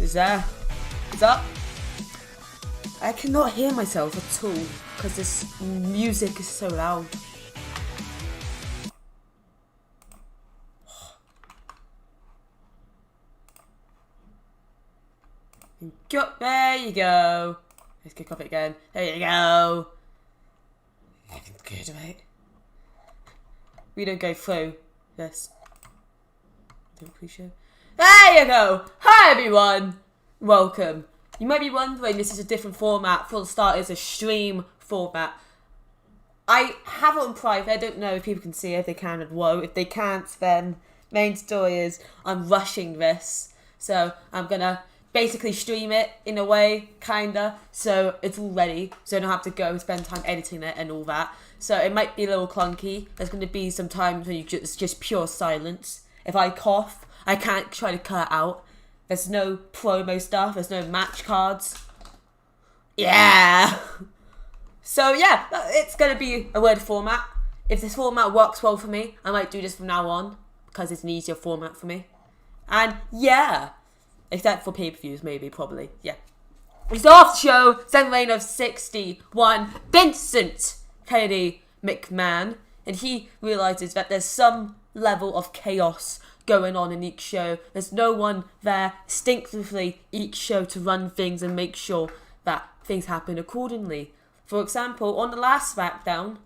is there? What's up? I cannot hear myself at all because this music is so loud. There you go. Let's kick off it again. There you go. Good, right? We don't go through this. Don't pre-show. There you go. Hi everyone. Welcome. You might be wondering, this is a different format. For the start, it's a stream format. I have it on private. I don't know if people can see it. If they can, and whoa. If they can't, then main story is I'm rushing this. So I'm gonna basically stream it in a way, kinda. So it's all ready. So I don't have to go and spend time editing it and all that. So it might be a little clunky. There's gonna be some times when it's just pure silence. If I cough, I can't try to cut it out. There's no promo stuff. There's no match cards. Yeah. So yeah, it's going to be a weird format. If this format works well for me, I might do this from now on because it's an easier format for me. And yeah, except for pay-per-views, maybe, probably. Yeah. It's the after show, 7th reign of 61, Vincent Kennedy McMahon. And he realizes that there's some level of chaos going on in each show. There's no one there instinctively each show to run things and make sure that things happen accordingly. For example, on the last SmackDown,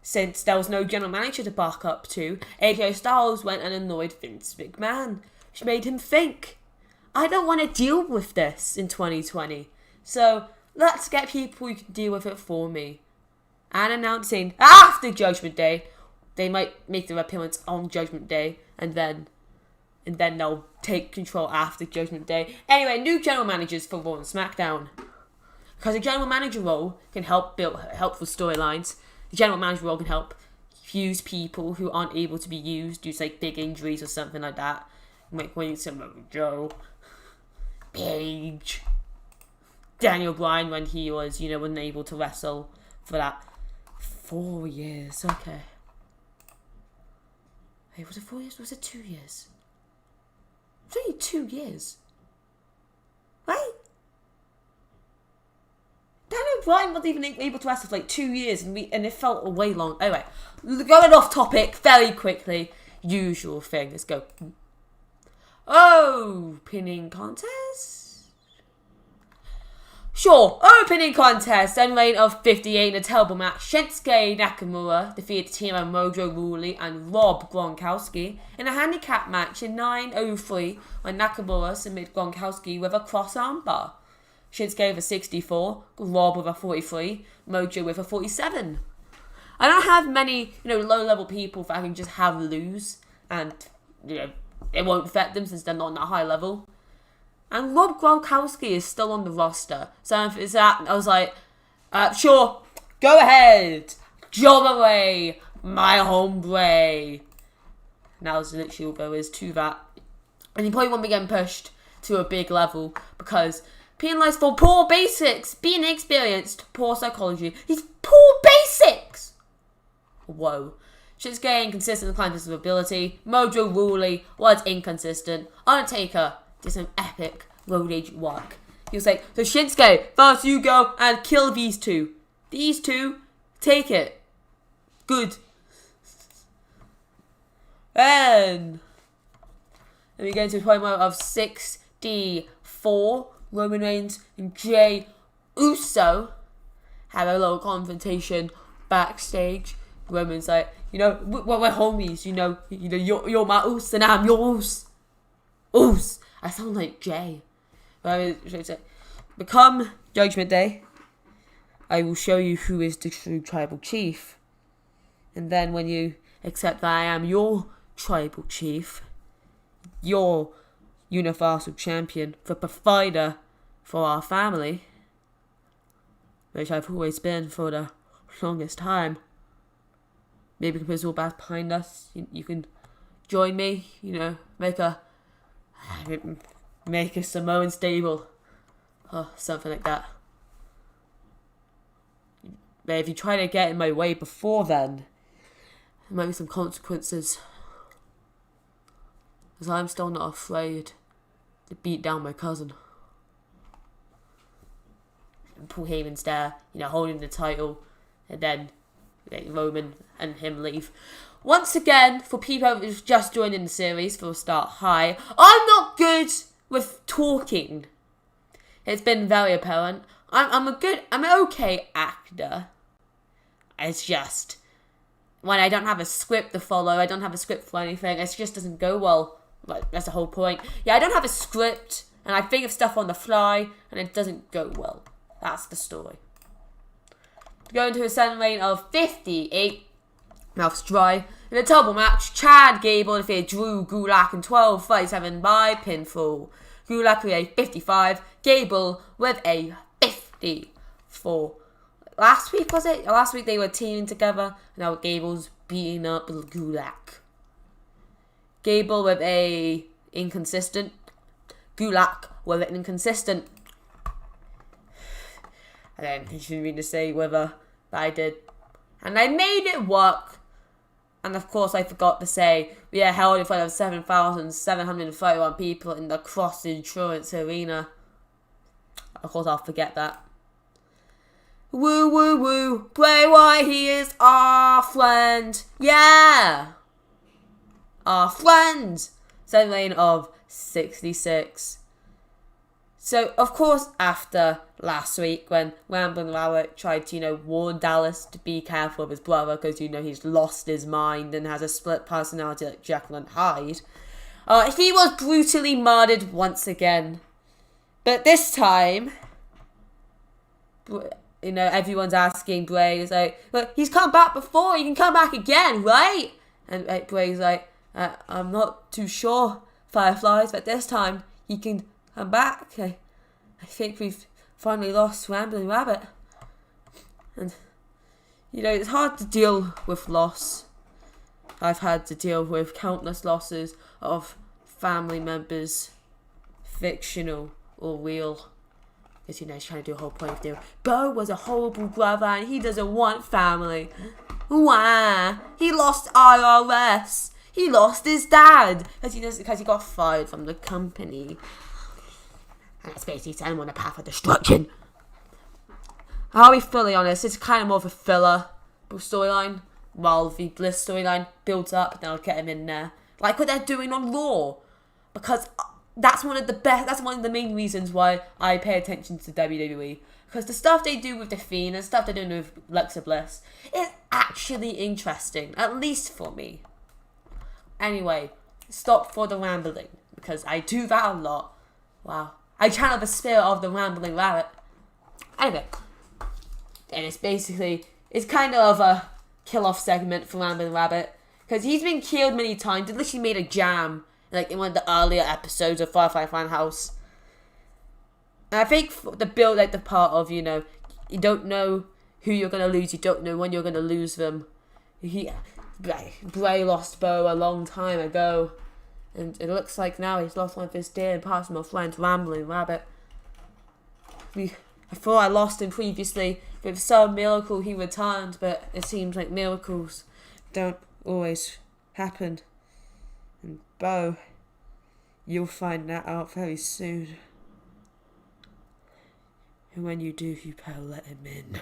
since there was no general manager to back up to, AJ Styles went and annoyed Vince McMahon, which made him think, I don't want to deal with this in 2020. So let's get people who can deal with it for me. And announcing after Judgment Day, they might make their appearance on Judgment Day, and then they'll take control after Judgment Day. Anyway, new general managers for Raw and SmackDown. Because the general manager role can help build helpful storylines. The general manager role can help use people who aren't able to be used due to like big injuries or something like that. Like when you say Joe, Paige, Daniel Bryan when he was, wasn't able to wrestle for that 4 years. Okay. Wait, was it 4 years? Was it 2 years? It's only 2 years. Right? Daniel Bryan wasn't even able to wrestle for like 2 years and it felt way long. Anyway, going off topic very quickly. Usual thing. Let's go. Opening contest? Sure, opening contest, and reign of 58 in a terrible match. Shinsuke Nakamura defeated Team Mojo Rawley and Rob Gronkowski in a handicap match in 9:03 when Nakamura submitted Gronkowski with a cross armbar. Shinsuke with a 64, Rob with a 43, Mojo with a 47. I don't have many, low-level people that I can just have lose, and, it won't affect them since they're not on that high level. And Rob Gronkowski is still on the roster. So if it's that, I was like, sure, go ahead. Job away, my hombre. And that was literally all there is to that. And he probably won't be getting pushed to a big level because penalised for poor basics, being inexperienced, poor psychology. He's poor basics. Whoa. Shinsuke inconsistent with climbing ability. Mojo Rawley was inconsistent. Undertaker did some epic road age work. He was like, so Shinsuke, first you go and kill these two. These two, take it. Good. Then we get into a promo of 64. Roman Reigns and Jey Uso have a little confrontation backstage. Roman's like, we're homies. You're my Us and I'm your Us. Us. I sound like Jay. Become Judgment Day. I will show you who is the true tribal chief. And then when you accept that I am your tribal chief, your universal champion, the provider for our family, which I've always been for the longest time. Maybe because all back behind us, you can join me, make a Samoan stable or something like that. But if you try to get in my way before then, there might be some consequences. Because I'm still not afraid to beat down my cousin. Paul Heyman's there, holding the title, and then Roman and him leave. Once again, for people who've just joined in the series, for a start, hi, I'm not good with talking. It's been very apparent. I'm an okay actor. It's just, when I don't have a script to follow, I don't have a script for anything, it just doesn't go well. Like, that's the whole point. Yeah, I don't have a script, and I think of stuff on the fly, and it doesn't go well. That's the story. Going to a 7 reign of 58. Mouth's dry. In a double match, Chad Gable defeated Drew Gulak in 12:37 by pinfall. Gulak with a 55. Gable with a 54. Last week, was it? Last week they were teaming together. Now Gable's beating up Gulak. Gable with a inconsistent. Gulak with an inconsistent. I didn't mean to say whether, but I did. And I made it work. And of course I forgot to say, we are held in front of 7,731 people in the Cross Insurance Arena. Of course I'll forget that. Woo woo woo, Bray Wyatt, he is our friend. Yeah! Our friend! 7 reign of 66. So, of course, after last week, when Ramblin' Rabbit tried to, warn Dallas to be careful of his brother, because, he's lost his mind and has a split personality like Jekyll and Hyde, he was brutally murdered once again. But this time, everyone's asking Bray, is like, look, he's come back before, he can come back again, right? And Bray's like, I'm not too sure, Fireflies, but this time, he can come back. I think we've finally lost Ramblin' Rabbit. And, it's hard to deal with loss. I've had to deal with countless losses of family members, fictional or real. Because, he's trying to do a whole point of view. Bo was a horrible brother and he doesn't want family. Why? He lost IRS. He lost his dad. Because he got fired from the company. And it's basically sent him on a path of destruction. I'll be fully honest, it's kind of more of a filler storyline. While the Bliss storyline builds up, and they'll get him in there. Like what they're doing on Raw. Because that's one of the main reasons why I pay attention to WWE. Because the stuff they do with The Fiend and stuff they're doing with Alexa Bliss is actually interesting. At least for me. Anyway, stop for the rambling. Because I do that a lot. Wow. I channel the spirit of the Rambling Rabbit. Anyway. And it's kind of a kill-off segment for Rambling Rabbit. Because he's been killed many times. They literally made a jam. Like in one of the earlier episodes of Firefly Funhouse. And I think the build, the part of, you don't know who you're going to lose. You don't know when you're going to lose them. Bray lost Bo a long time ago. And it looks like now he's lost one of his dear and personal friends, Rambling Rabbit. I thought I lost him previously. With some miracle he returned, but it seems like miracles don't always happen. And Bo, you'll find that out very soon. And when you do, you better let him in.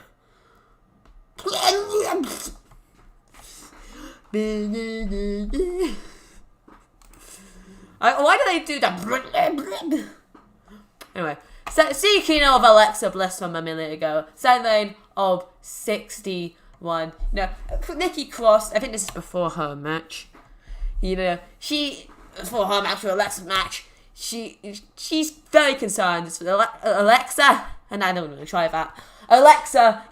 Why do they do that? Anyway, speaking of Alexa Bliss from a minute ago, 7 reign of 61. Nikki Cross, I think this is before her match. Before her match or Alexa match, she's very concerned. It's Alexa, and I don't know, try that. Alexa,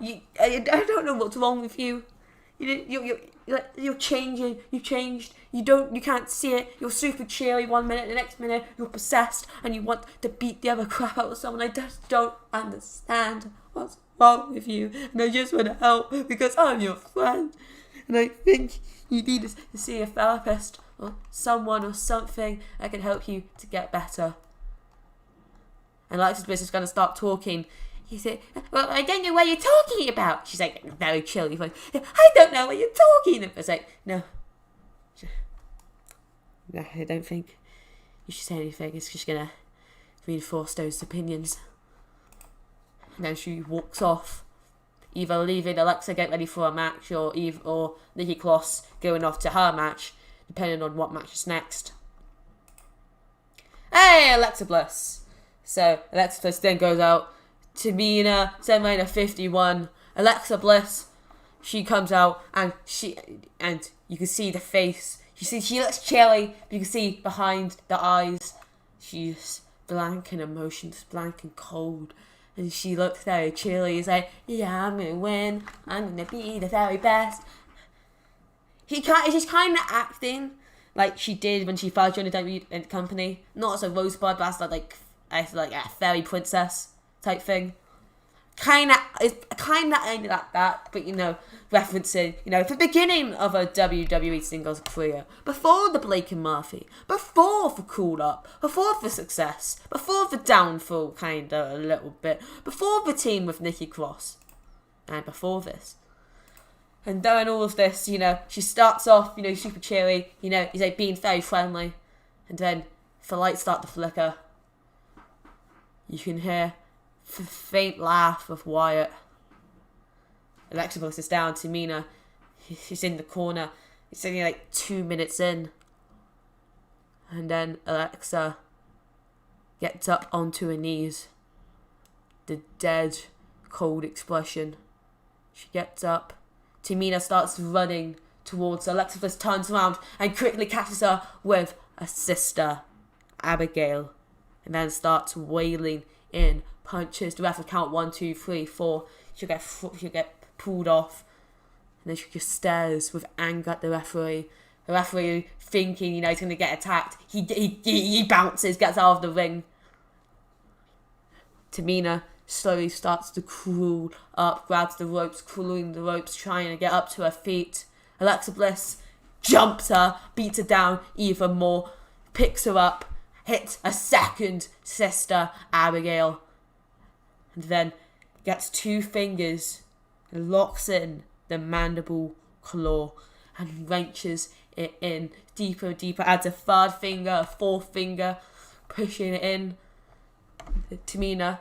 I don't know what's wrong with you. You're changing. You've changed. You can't see it. You're super cheery 1 minute, the next minute you're possessed and you want to beat the other crap out of someone. I just don't understand what's wrong with you. And I just want to help because I'm your friend. And I think you need to see a therapist or someone or something that can help you to get better. And Alexis Bliss is going to start talking. He said, well, I don't know what you're talking about. She's like, very chill. He's like, I don't know what you're talking about. It's like, no, I don't think you should say anything. It's just going to reinforce those opinions. And then she walks off, either leaving Alexa get ready for a match or Nikki Cross going off to her match, depending on what match is next. Hey, Alexa Bliss. So Alexa Bliss then goes out. Tamina, 7-51. Alexa Bliss, she comes out and you can see the face. She looks chilly, but you can see behind the eyes, she's blank and emotions, blank and cold. And she looks very chilly. He's like, yeah, I'm going to win. I'm going to be the very best. She's just kind of acting like she did when she first joined the WWE company. Not as a rosebud, but as like a fairy princess type thing. It's kind of ended like that, but referencing, the beginning of a WWE singles career, before the Blake and Murphy, before the cool up, before the success, before the downfall, kind of a little bit, before the team with Nikki Cross, and before this. And during all of this, she starts off, super cheery, he's like being very friendly, and then the lights start to flicker. You can hear the faint laugh of Wyatt. Alexa Bliss is down. Tamina, she's in the corner. It's only like 2 minutes in. And then Alexa gets up onto her knees. The dead, cold expression. She gets up. Tamina starts running towards her. Alexa Bliss turns around and quickly catches her with a sister, Abigail. And then starts wailing in punches. The ref will count 1, 2, 3, 4. She'll get pulled off, and then she just stares with anger at the referee. The referee, thinking he's going to get attacked, he bounces, gets out of the ring. Tamina slowly starts to crawl up, grabs the ropes, crawling the ropes, trying to get up to her feet. Alexa Bliss jumps her, beats her down even more, picks her up, hits a second sister, Abigail, and then gets 2 fingers and locks in the mandible claw and wrenches it in deeper and deeper, adds a 3rd finger, a 4th finger, pushing it in. Tamina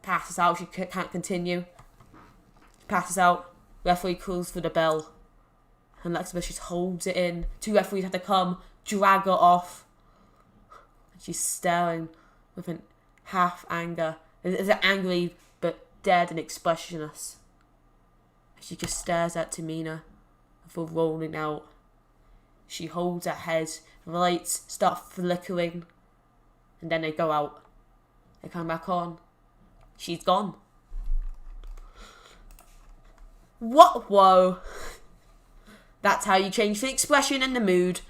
passes out, she can't continue. Passes out, referee calls for the bell, and Alexa Bliss just holds it in. 2 referees have to come, drag her off. She's staring with an half anger. It's angry but dead and expressionless. She just stares at Tamina before rolling out. She holds her head. The lights start flickering. And then they go out. They come back on. She's gone. What? Whoa. That's how you change the expression and the mood.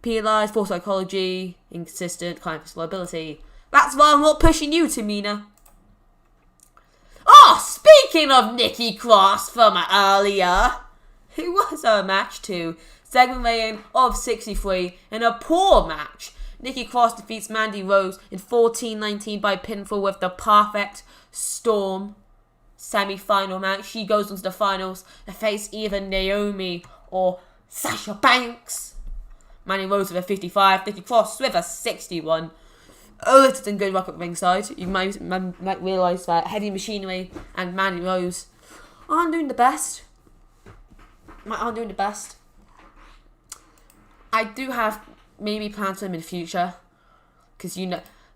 Penalised, poor psychology, inconsistent, client liability. That's why I'm not pushing you, Tamina. Oh, speaking of Nikki Cross from earlier, who was her match to? Segment rating of 63 in a poor match. Nikki Cross defeats Mandy Rose in 14-19 by pinfall with the Perfect Storm semi-final match. She goes on to the finals to face either Naomi or Sasha Banks. Mandy Rose with a 55, Nikki Cross with a 61. Oh, it's been good work at ringside. You might realise that Heavy Machinery and Mandy Rose aren't doing the best. I do have maybe plans for them in the future. Because,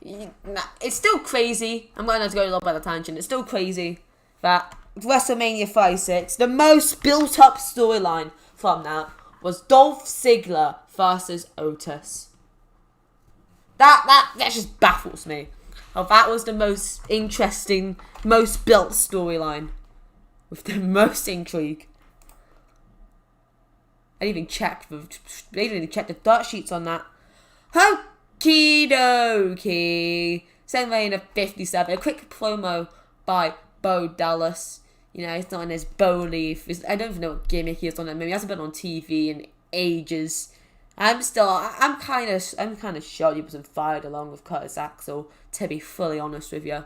it's still crazy. I'm going to go a little bit of a tangent. It's still crazy that WrestleMania 36, the most built up storyline from that was Dolph Ziggler versus Otis. That just baffles me. Oh, that was the most interesting, most built storyline with the most intrigue. I didn't even check the dirt sheets on that. Okie dokie. Same lane of 57. A quick promo by Bo Dallas. He's not in his Bo leaf. I don't even know what gimmick he is on that movie. He hasn't been on TV in ages. I'm kind of shocked he wasn't fired along with Curtis Axel, to be fully honest with you.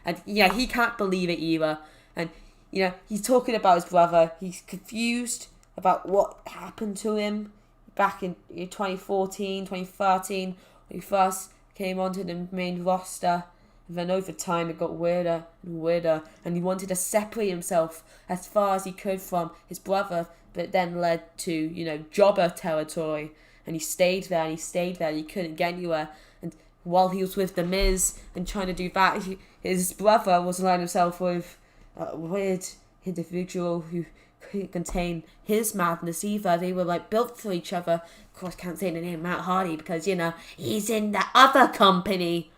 And he can't believe it either. And he's talking about his brother. He's confused about what happened to him back in 2014, 2013, when he first came onto the main roster. And then over time it got weirder and weirder, and he wanted to separate himself as far as he could from his brother, but it then led to, you know, jobber territory. And he stayed there and he stayed there and he couldn't get anywhere. And while he was with The Miz and trying to do that, his brother was aligning himself with a weird individual who couldn't contain his madness either. They were like built for each other. Of course, can't say the name Matt Hardy because, you know, he's in the other company.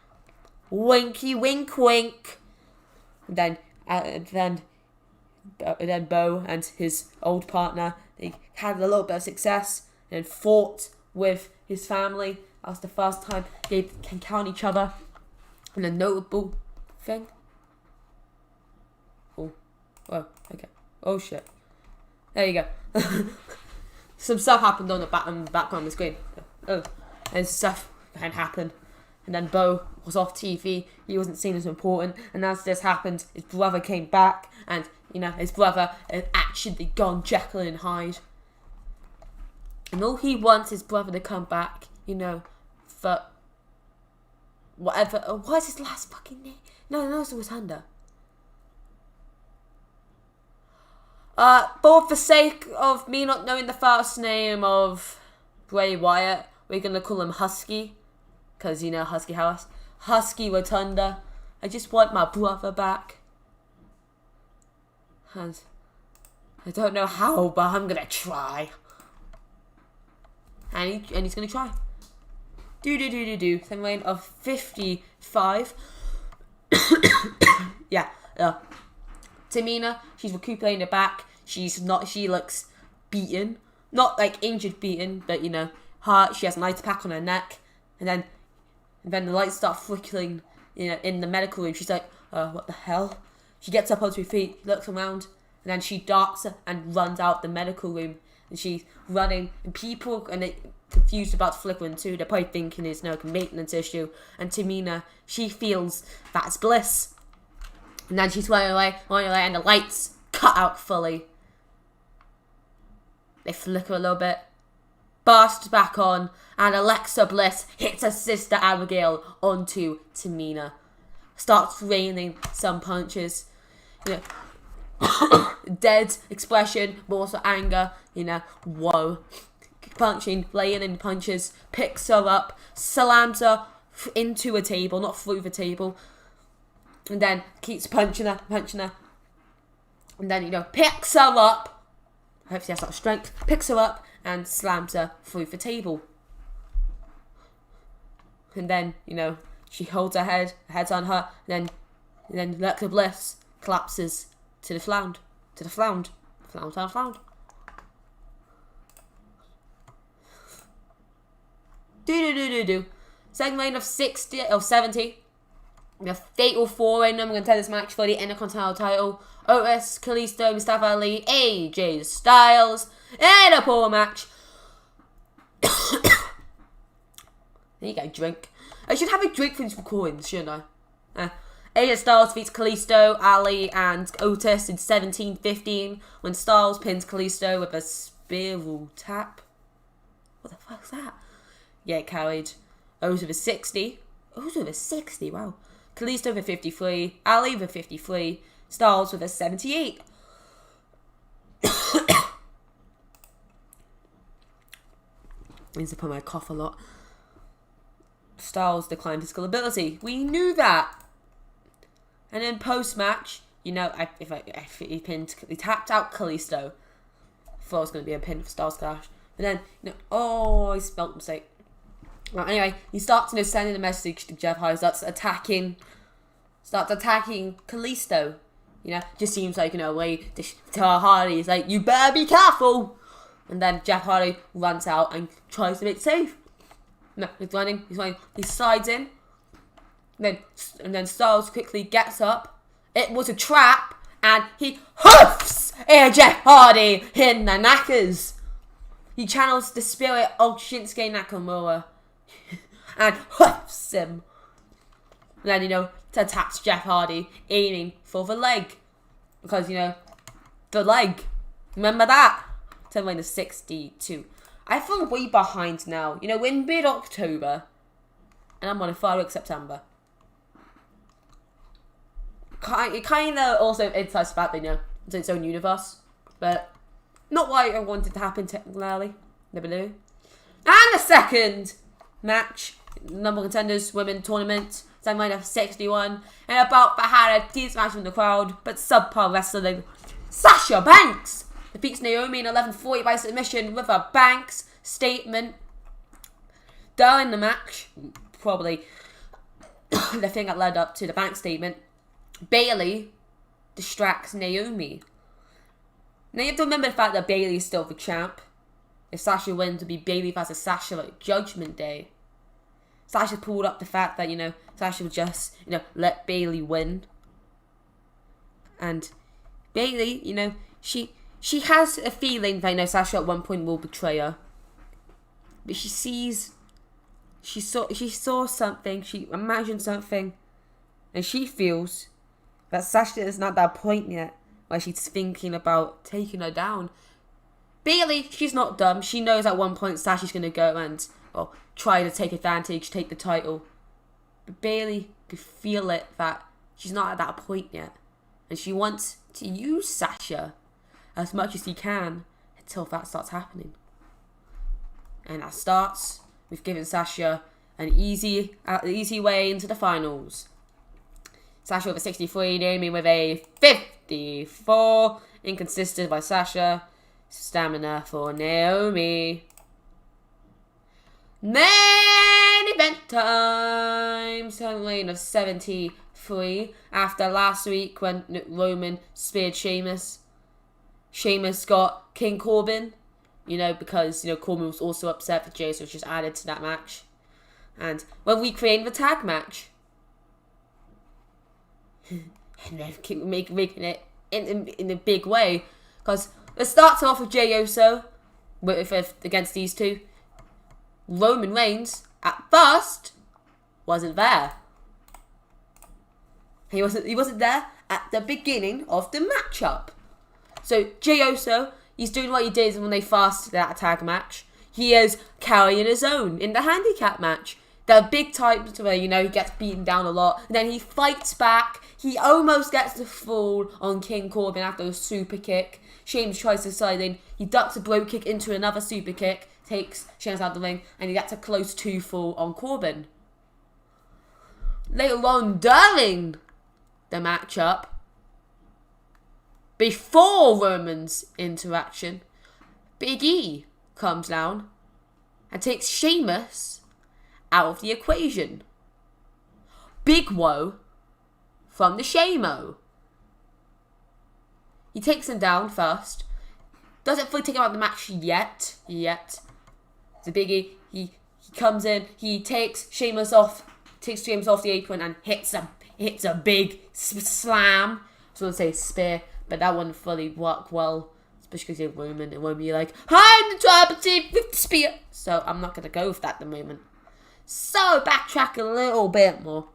Winky wink wink. And then Bo and his old partner, they had a little bit of success and fought with his family. That was the first time they can count each other. And a notable thing. Oh, okay. Oh shit. There you go. Some stuff happened on the background of the screen. Oh, and stuff can happen. And then Bo was off TV. He wasn't seen as important. And as this happened, his brother came back. And, you know, his brother had actually gone Jekyll and Hyde. And all he wants his brother to come back, you know, for whatever. Oh, what is his last fucking name? No, it was Thunder. But for the sake of me not knowing the first name of Bray Wyatt, we're going to call him Husky. Because, you know, Husky House. Husky Rotunda. I just want my brother back. And I don't know how, but I'm going to try. And he's going to try. Same lane of 55. Yeah. Tamina, she's recuperating her back. She looks beaten. Not like injured beaten, but, you know, she has an ice pack on her neck. And then the lights start flickering, you know, in the medical room. She's like, what the hell? She gets up onto her feet, looks around, and then she darts and runs out the medical room. And she's running, and people are confused about flickering too. They're probably thinking it's no maintenance issue. And Tamina, she feels that's bliss. And then she's running away, and the lights cut out fully. They flicker a little bit, burst back on, and Alexa Bliss hits her sister Abigail onto Tamina. Starts raining some punches. You know, dead expression, but also anger. You know, whoa. Punching, laying in punches, picks her up, slams her into a table, not through the table. And then keeps punching her. And then, you know, picks her up. I hope she has that strength. Picks her up and slams her through the table. And then, you know, she holds her head's on her, and then Alexa Bliss collapses to the flound. Flound. Second lane of 70. We have Fatal 4 in them. We're going to take this match for the Intercontinental title. Otis, Kalisto, Mustafa Ali, AJ Styles, and a poor match. There you go, drink. I should have a drink for these recordings, shouldn't I? AJ Styles defeats Kalisto, Ali, and Otis in 17-15 when Styles pins Kalisto with a spiral tap. What the fuck's that? Get carried. Otis with a 60. Otis with a 60, wow. Kalisto with a 53. Ali with a 53. Styles with a 78. I need to put my cough a lot. Styles declined physical ability. We knew that. And then post-match, you know, he tapped out Kalisto. Thought it was going to be a pin for Styles Clash. But then, you know, he spelled mistake. Well, anyway, he starts, you know, sending a message to Jeff Hardy, starts attacking Kalisto. You know, just seems like, you know, a way to tell Hardy, he's like, you better be careful. And then Jeff Hardy runs out and tries to make it safe. No, he's running, he slides in. And then Styles quickly gets up. It was a trap, and he hoofs Jeff Hardy in the knackers. He channels the spirit of Shinsuke Nakamura and hoofs him. And then, you know, attacks Jeff Hardy, aiming for the leg. Because, you know, the leg. Remember that? 10-62. I feel way behind now. You know, we're in mid-October. And I'm on a 5 week September. it kind of also incites about, it's its own universe. But not what I wanted to happen technically. Never knew. And the second match, number one contenders, women tournament. So I might have 61. And about that had a decent match from the crowd, but subpar wrestling. Sasha Banks defeats Naomi in 11:40 by submission with a Banks statement. During the match, probably the thing that led up to the Banks statement, Bayley distracts Naomi. Now you have to remember the fact that Bayley is still the champ. If Sasha wins, it would be Bayley versus Sasha like Judgment Day. Sasha pulled up the fact that, Sasha would just, let Bayley win. And Bayley, she has a feeling that, Sasha at one point will betray her. But she saw something, she imagined something, and she feels that Sasha is not at that point yet where she's thinking about taking her down. Bayley, she's not dumb. She knows at one point Sasha's going to go and try to take advantage, take the title. But Bayley could feel it that she's not at that point yet. And she wants to use Sasha as much as she can until that starts happening. And that starts with giving Sasha an easy way into the finals. Sasha with a 63, Naomi with a 54. Inconsistent by Sasha. Stamina for Naomi. Main event time. Second lane of 73. After last week when Roman speared Sheamus. Sheamus got King Corbin. Because, Corbin was also upset for Jay, so it's just added to that match. And when we created the tag match. And then keep making it in a big way. Because it starts off with Jey Uso against these two. Roman Reigns, at first, wasn't there. He wasn't there at the beginning of the matchup. So Jey Uso, he's doing what he did when they fasted that tag match. He is carrying his own in the handicap match. There are big times where, he gets beaten down a lot. And then he fights back. He almost gets the fall on King Corbin after a super kick. Sheamus tries to slide in. He ducks a blow kick into another super kick. Takes Sheamus out of the ring. And he gets a close 2-fall on Corbin. Later on during the matchup, before Roman's interaction, Big E comes down and takes Sheamus out of the equation. Big Woe from the Shamo. He takes him down first. Doesn't fully take him out of the match yet. So Big E, he comes in, he takes Sheamus off the apron and hits a big slam. I was going to say spear, but that wouldn't fully work well. Especially because you're Roman, it won't be like, I'm the tribal team with the spear. So I'm not going to go with that at the moment. So backtrack a little bit more.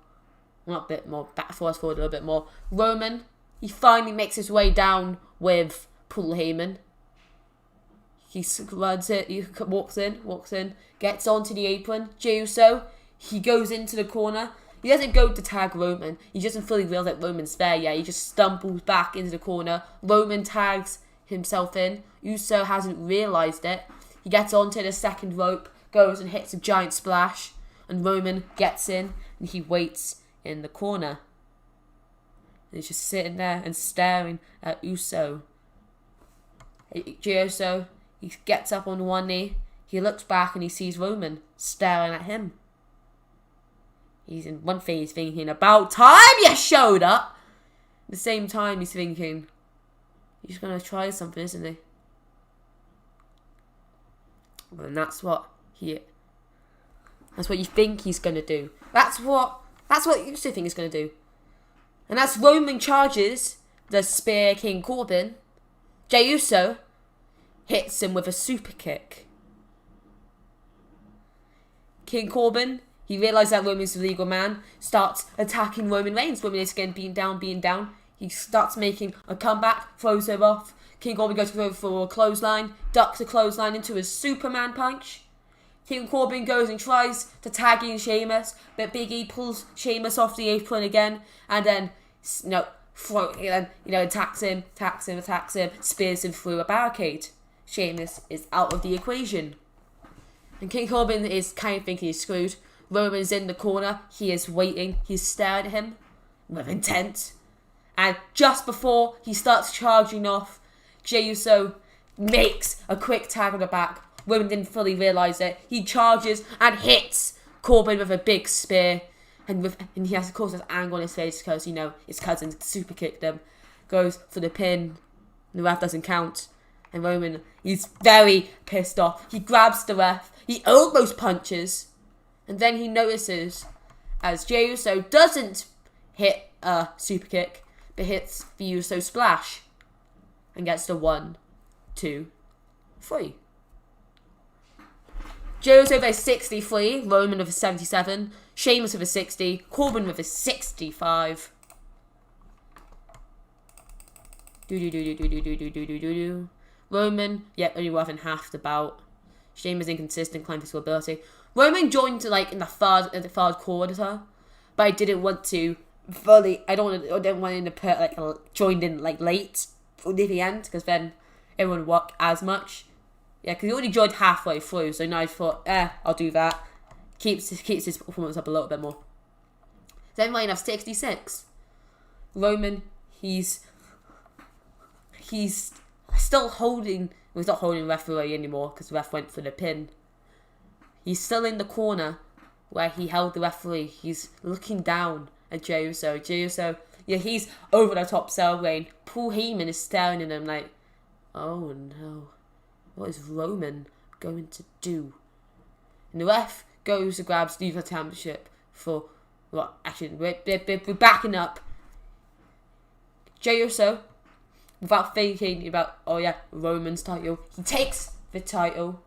Not a bit more, fast forward a little bit more. Roman, he finally makes his way down with Paul Heyman. He runs it, he walks in, gets onto the apron. Jey Uso, he goes into the corner. He doesn't go to tag Roman. He doesn't fully realize that Roman's there yet. He just stumbles back into the corner. Roman tags himself in. Uso hasn't realized it. He gets onto the second rope, goes and hits a giant splash. And Roman gets in and he waits in the corner. And he's just sitting there and staring at Uso. Jey Uso, he gets up on one knee. He looks back and he sees Roman staring at him. He's in one phase thinking, about time you showed up. At the same time, he's thinking, he's going to try something, isn't he? Well, and that's what you think he's going to do. That's what you used to think he's going to do. And as Roman charges the spear King Corbin, Jey Uso hits him with a super kick. King Corbin, he realizes that Roman's the legal man, starts attacking Roman Reigns. Roman is getting beaten down. He starts making a comeback, throws him off. King Corbin goes for a clothesline, ducks a clothesline into his Superman punch. King Corbin goes and tries to tag in Sheamus, but Big E pulls Sheamus off the apron again, and then attacks him, spears him through a barricade. Sheamus is out of the equation. And King Corbin is kind of thinking he's screwed. Roman's in the corner. He is waiting. He's staring at him with intent. And just before he starts charging off, Jey Uso makes a quick tag on the back. Roman didn't fully realise it. He charges and hits Corbin with a big spear. And he has, of course, this anger on his face because, his cousin super kicked him. Goes for the pin. The ref doesn't count. And Roman, he's very pissed off. He grabs the ref. He almost punches. And then he notices as Jey Uso doesn't hit a super kick, but hits the Uso splash. And gets the 1, 2, 3. Jey Uso with a 63, Roman with a 77, Sheamus with a 60, Corbin with a 65. Roman, only worth in half the bout. Sheamus inconsistent, climbed his ability. Roman joined in the third quarter, but I didn't want to fully. I didn't want him to put joined in late near the end because then it wouldn't work as much. Yeah, because he already joined halfway through, so now I thought, I'll do that. Keeps his performance up a little bit more. Then we have 66. Roman, he's still holding. Well, he's not holding referee anymore because the ref went for the pin. He's still in the corner where he held the referee. He's looking down at Jey Uso. Jey Uso, he's over the top celebrating. Paul Heyman is staring at him like, oh no, what is Roman going to do? And the ref goes and grabs the championship for, well, actually, we're backing up. Jey Uso, without thinking about, Roman's title, he takes the title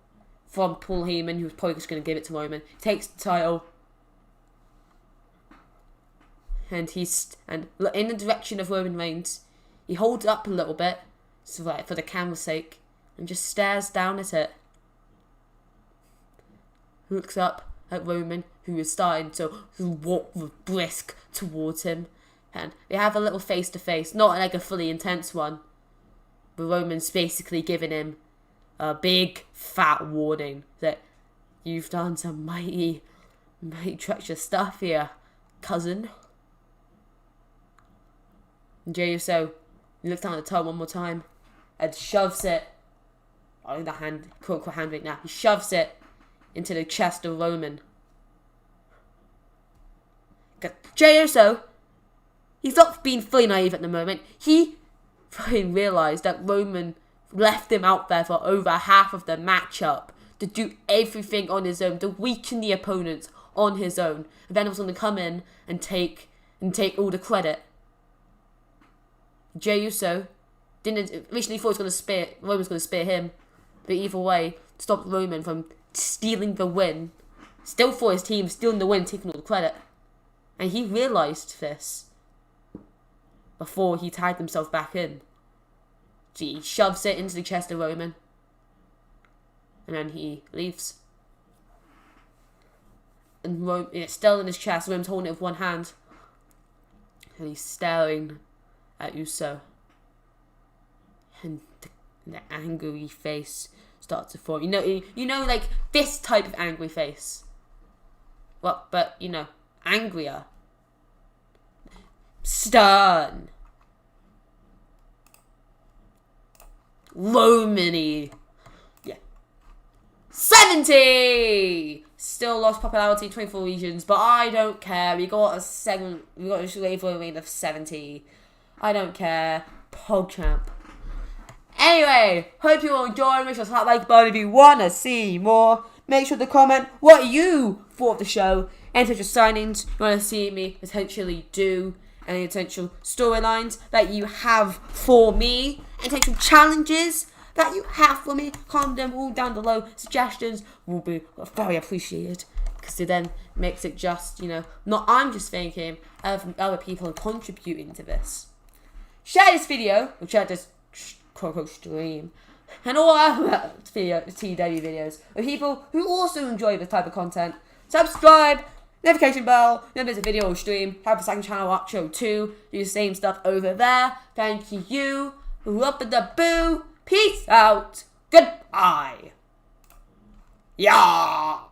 from Paul Heyman, who was probably just going to give it to Roman. He takes the title, and in the direction of Roman Reigns. He holds it up a little bit, for the camera's sake, and just stares down at it. Looks up at Roman, who is starting to walk brisk towards him, and they have a little face-to-face, not like a fully intense one, but Roman's basically giving him a big fat warning that you've done some mighty treacherous stuff here, cousin. And Jey Uso looks down at the toe one more time and shoves it. Oh, the hand, quote-unquote hand right now. He shoves it into the chest of Roman. Jey Uso, he's not being fully naive at the moment. He fucking realised that Roman left him out there for over half of the matchup to do everything on his own, to weaken the opponents on his own, and then was going to come in and take all the credit. Jey Uso originally thought Roman was going to spear him, but either way, stopped Roman from stealing the win. Still for his team, stealing the win, taking all the credit. And he realised this before he tagged himself back in. So he shoves it into the chest of Roman. And then he leaves. And it's still in his chest. Roman's holding it with one hand. And he's staring at Uso. And the angry face starts to form. You know, like this type of angry face. Well, but, angrier. Stern. Roman-y. Yeah. 70! Still lost popularity, 24 regions, but I don't care. We got a label rate of 70. I don't care. PogChamp. Anyway, hope you all enjoyed. Make sure to hit that like button if you want to see more. Make sure to comment what you thought of the show. Any potential signings you want to see me potentially do. Any potential storylines that you have for me. Any potential challenges that you have for me. Comment them all down below. Suggestions will be very appreciated. Because it then makes it just, not I'm just thinking of other people contributing to this. Share this video, or share this quote-unquote stream, and all other TEW videos with people who also enjoy this type of content. Subscribe, notification bell, then there's a video or stream, have a second channel, ArchoToo, do the same stuff over there. Thank you, whoop-a-da-boo, peace out, goodbye. Yeah.